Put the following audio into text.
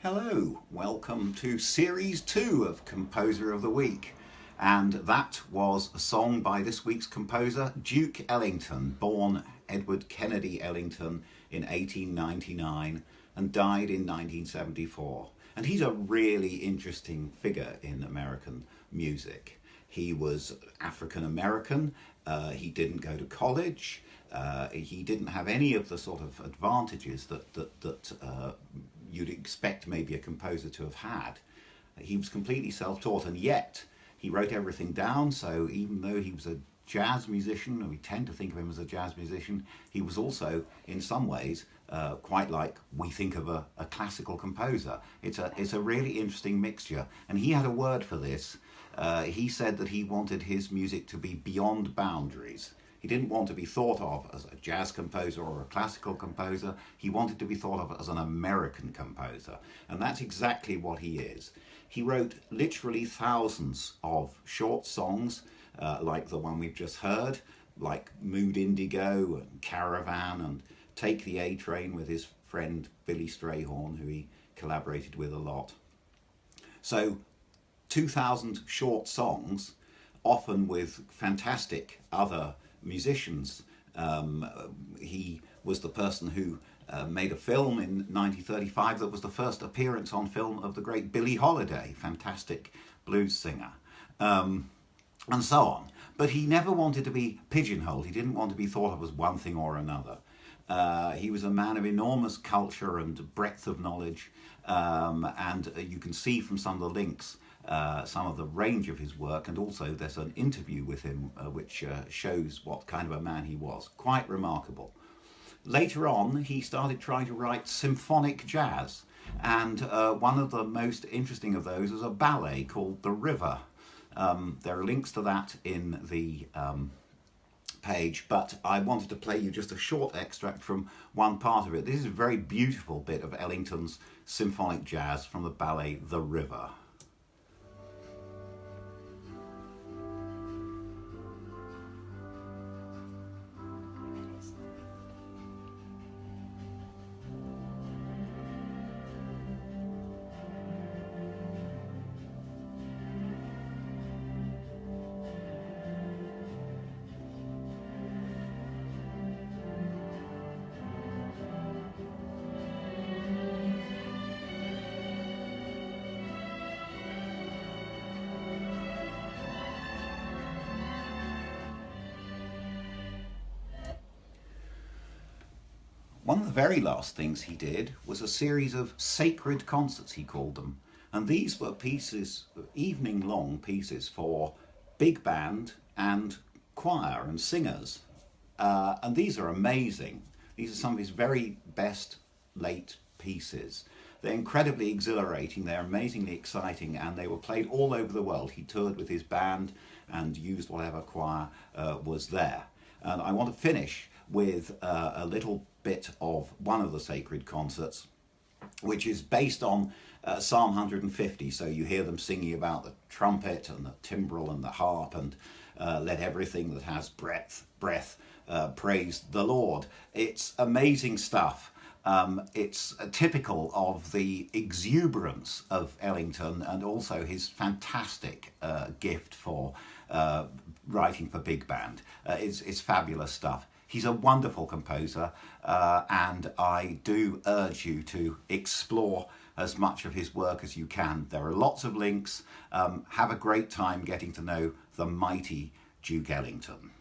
Hello, welcome to Series 2 of Composer of the Week. And that was a song by this week's composer, Duke Ellington, born Edward Kennedy Ellington in 1899 and died in 1974. And he's a really interesting figure in American music. He was African American, he didn't go to college, he didn't have any of the sort of advantages that you'd expect maybe a composer to have had. He was completely self-taught, and yet he wrote everything down. So even though he was a jazz musician, and we tend to think of him as a jazz musician, he was also in some ways quite like we think of a classical composer. It's a really interesting mixture, and he had a word for this. He said that he wanted his music to be beyond boundaries. He didn't want to be thought of as a jazz composer or a classical composer. He wanted to be thought of as an American composer. And that's exactly what he is. He wrote literally thousands of short songs, like the one we've just heard, like Mood Indigo and Caravan and Take the A Train with his friend Billy Strayhorn, who he collaborated with a lot. So 2,000 short songs, often with fantastic other musicians. He was the person who made a film in 1935 that was the first appearance on film of the great Billie Holiday, fantastic blues singer, and so on. But he never wanted to be pigeonholed. He didn't want to be thought of as one thing or another. He was a man of enormous culture and breadth of knowledge, and you can see from some of the links some of the range of his work, and also there's an interview with him which shows what kind of a man he was. Quite remarkable. Later on, he started trying to write symphonic jazz, and one of the most interesting of those is a ballet called The River. There are links to that in the page, but I wanted to play you just a short extract from one part of it. This is a very beautiful bit of Ellington's symphonic jazz from the ballet The River. One of the very last things he did was a series of sacred concerts, he called them. And these were pieces, evening-long pieces for big band and choir and singers. And these are amazing. These are some of his very best late pieces. They're incredibly exhilarating, they're amazingly exciting, and they were played all over the world. He toured with his band and used whatever choir was there. And I want to finish with a little bit of one of the sacred concerts, which is based on Psalm 150. So you hear them singing about the trumpet and the timbrel and the harp and let everything that has breath praise the Lord. It's amazing stuff. It's typical of the exuberance of Ellington and also his fantastic gift for writing for big band. It's fabulous stuff. He's a wonderful composer, and I do urge you to explore as much of his work as you can. There are lots of links. Have a great time getting to know the mighty Duke Ellington.